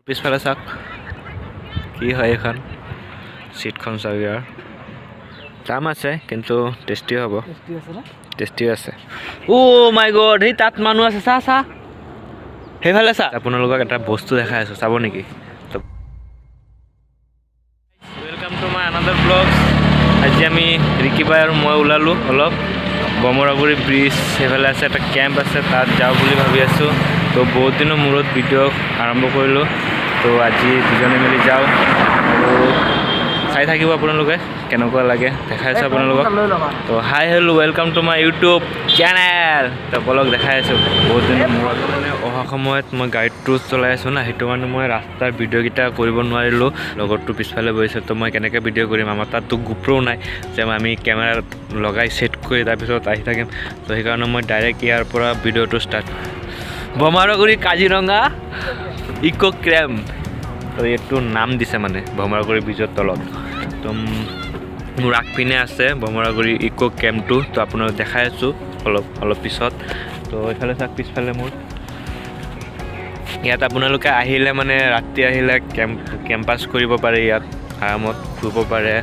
পিছফালে চাওক কি হয় এখন চিটখন চাওক ইয়াৰ দাম আছে কিন্তু টেষ্টি হ'ব টেষ্টি আছে মাই গড সেই তাত মানুহ আছে চা চা সেইফালে চা আপোনালোকক এটা বস্তু দেখাই আছোঁ চাব নেকি welcome to my another blog আজি আমি ৰিকি বাই আৰু মই ওলালোঁ অলপ বমৰাগুৰি ব্ৰিজ সেইফালে আছে এটা কেম্প আছে তাত যাওঁ বুলি ভাবি আছোঁ তো বহুত দিনৰ মূৰত ভিডিঅ' আৰম্ভ কৰিলোঁ তো আজি দুজনে মিলি যাওঁ আৰু চাই থাকিব আপোনালোকে কেনেকুৱা লাগে দেখাই আছোঁ আপোনালোকক তো hi hello' welcome to my YouTube channel তো ব্লগ দেখাই আছোঁ বহুত দিনৰ মূৰত মানে অহা সময়ত মই গাড়ীটো চলাই আছোঁ না সেইটো কাৰণে মই ৰাস্তাৰ ভিডিঅ'কেইটা কৰিব নোৱাৰিলোঁ লগৰটো পিছফালে বহিছে তো মই কেনেকৈ ভিডিঅ' কৰিম আমাৰ তাততো গোপ্ৰ নাই যে আমি কেমেৰা লগাই ছেট কৰি তাৰপিছত আহি থাকিম তো সেইকাৰণে মই ডাইৰেক্ট ইয়াৰ পৰা ভিডিঅ'টো ষ্টাৰ্ট বমৰাগুৰি কাজিৰঙা ইক' কেম্প তো এইটো নাম দিছে মানে বমৰাগুৰি ব্ৰিজৰ তলত তো মোৰ আগপিনে আছে বমৰাগুৰি ইক' কেম্পটো তো আপোনালোক দেখাই আছোঁ অলপ পিছত তো এইফালে চাওক পিছফালে মোৰ ইয়াত আপোনালোকে আহিলে মানে ৰাতি আহিলে কেম্পাছ কৰিব পাৰে ইয়াত আৰামত ফুৰিব পাৰে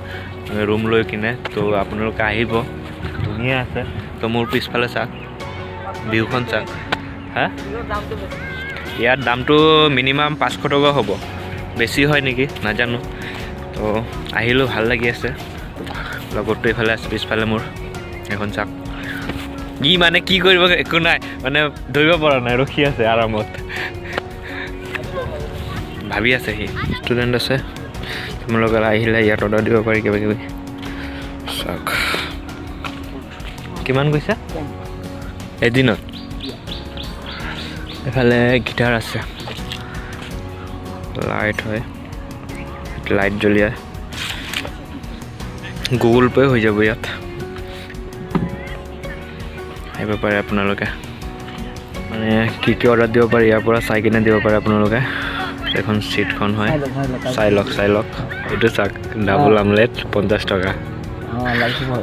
ৰুম লৈ কিনে তো আপোনালোকে আহিব ধুনীয়া আছে তো মোৰ পিছফালে চাওক ভিউখন চাওক হা ইয়াৰ দামটো মিনিমাম 500 টকা হ'ব বেছি হয় নেকি নাজানো তো আহিলোঁ ভাল লাগি আছে লগৰটো এইফালে আছে পিছফালে মোৰ এখন চাওক ই মানে কি কৰিব একো নাই মানে ধৰিব পৰা নাই ৰখি আছে আৰামত ভাবি আছে সি ষ্টুডেণ্ট আছে তোমালোকে আহিলে ইয়াত অৰ্ডাৰ দিব পাৰি কিবা কিবি চাওক কিমান কৈছা এদিনত এফালে গিটাৰ আছে লাইট হয় লাইট জ্বলিয়ায় গুগল পে' হৈ যাব ইয়াত আহিব পাৰে আপোনালোকে মানে কি অৰ্ডাৰ দিব পাৰে ইয়াৰ পৰা চাই কিনে দিব পাৰে আপোনালোকে এখন চিটখন হয় চাই লওক এইটো চাওক ডাবল আমলেট 50 টকা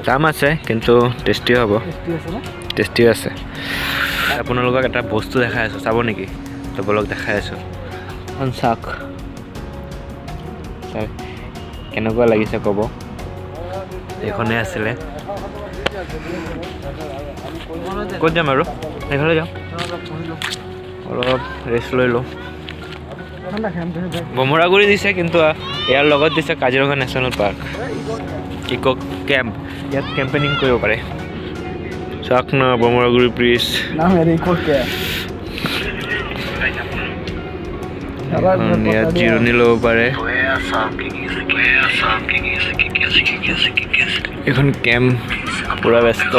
দাম আছে কিন্তু টেষ্টি হ'ব টেষ্টি আছে আপোনালোকক এটা বস্তু দেখাই আছোঁ চাব নেকি তো বলক দেখাই আছোঁ চাওক কেনেকুৱা লাগিছে ক'ব এইখনে আছিলে ক'ত যাম আৰু এইফালে যাওঁ অলপ ৰেষ্ট লৈ লওঁ বমৰাগুৰি দিছে কিন্তু ইয়াৰ লগত দিছে কাজিৰঙা নেশ্যনেল পাৰ্ক ইক' কেম্প ইয়াত কেম্পেইনিং কৰিব পাৰে চাওক না বমৰাগুৰি ব্ৰিজ ইয়াত জিৰণি ল'ব পাৰে এখন কেম্প পূৰা ব্যস্ত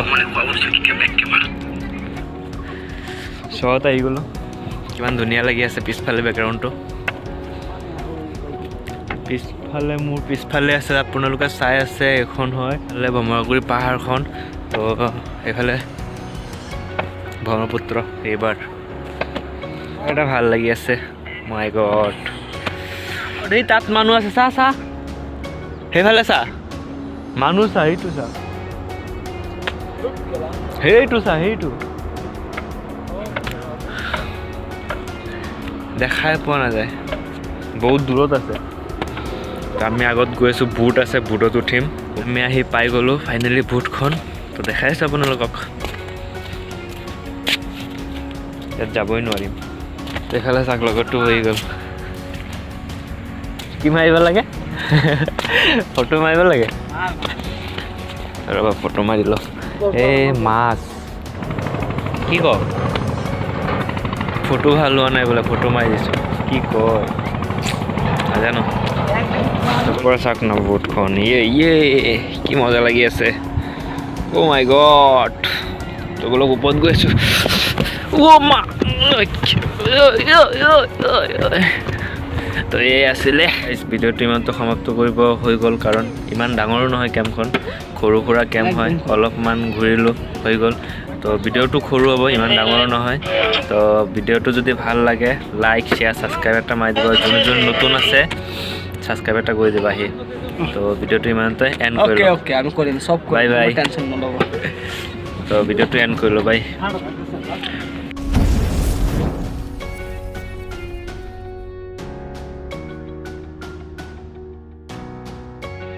চহৰত আহি গ'লোঁ কিমান ধুনীয়া লাগি আছে পিছফালে বেকগ্ৰাউণ্ডটো মোৰ পিছফালে আছে আপোনালোকে চাই আছে এখন হয় এইফালে বমৰাগুৰি পাহাৰখন তো এইফালে ব্ৰহ্মপুত্ৰ এইবাৰ এটা ভাল লাগি আছে মাই গড এই তাত মানুহ আছে চা সেইফালে চা মানুহ চা সেইটো দেখাই পোৱা নাযায় বহুত দূৰত আছে আমি আগত গৈ আছোঁ বুট আছে বুটত উঠিম আমি আহি পাই গ'লোঁ ফাইনেলি বুটখন তো দেখাই আছোঁ আপোনালোকক ইয়াত যাবই নোৱাৰিম এইফালে চাওক লগতটো হৈ গ'ল কি মাৰিব লাগে ফটো মাৰিব লাগে ৰ'বা ফটো মাৰি লওঁ এই মাছ কি ক ফটো ভাল লোৱা নাই বোলে ফটো মাৰি দিছোঁ কি কয় নাজানো পৰা চাওক ন বুটখন কি মজা লাগি আছে মাই গড তো বোলো ওপৰত গৈ আছোঁ মা তো এই আছিলে ভিডিঅ'টো ইমানটো সমাপ্ত কৰিব হৈ গ'ল কাৰণ ইমান ডাঙৰো নহয় কেম্পখন সৰু সুৰা কেম্প হয় অলপমান ঘূৰিলোঁ হৈ গ'ল তো ভিডিঅ'টো সৰু হ'ব ইমান ডাঙৰো নহয় তো ভিডিঅ'টো যদি ভাল লাগে লাইক শ্বেয়াৰ ছাবস্ক্ৰাইব এটা মাৰি দিব যোন নতুন আছে ছাবস্ক্ৰাইব এটা কৰি দিবা আহি তো ভিডিঅ'টো ইমানতে এণ্ড কৰিলোঁ বাই তো ভিডিঅ'টো এণ্ড কৰিলোঁ বাই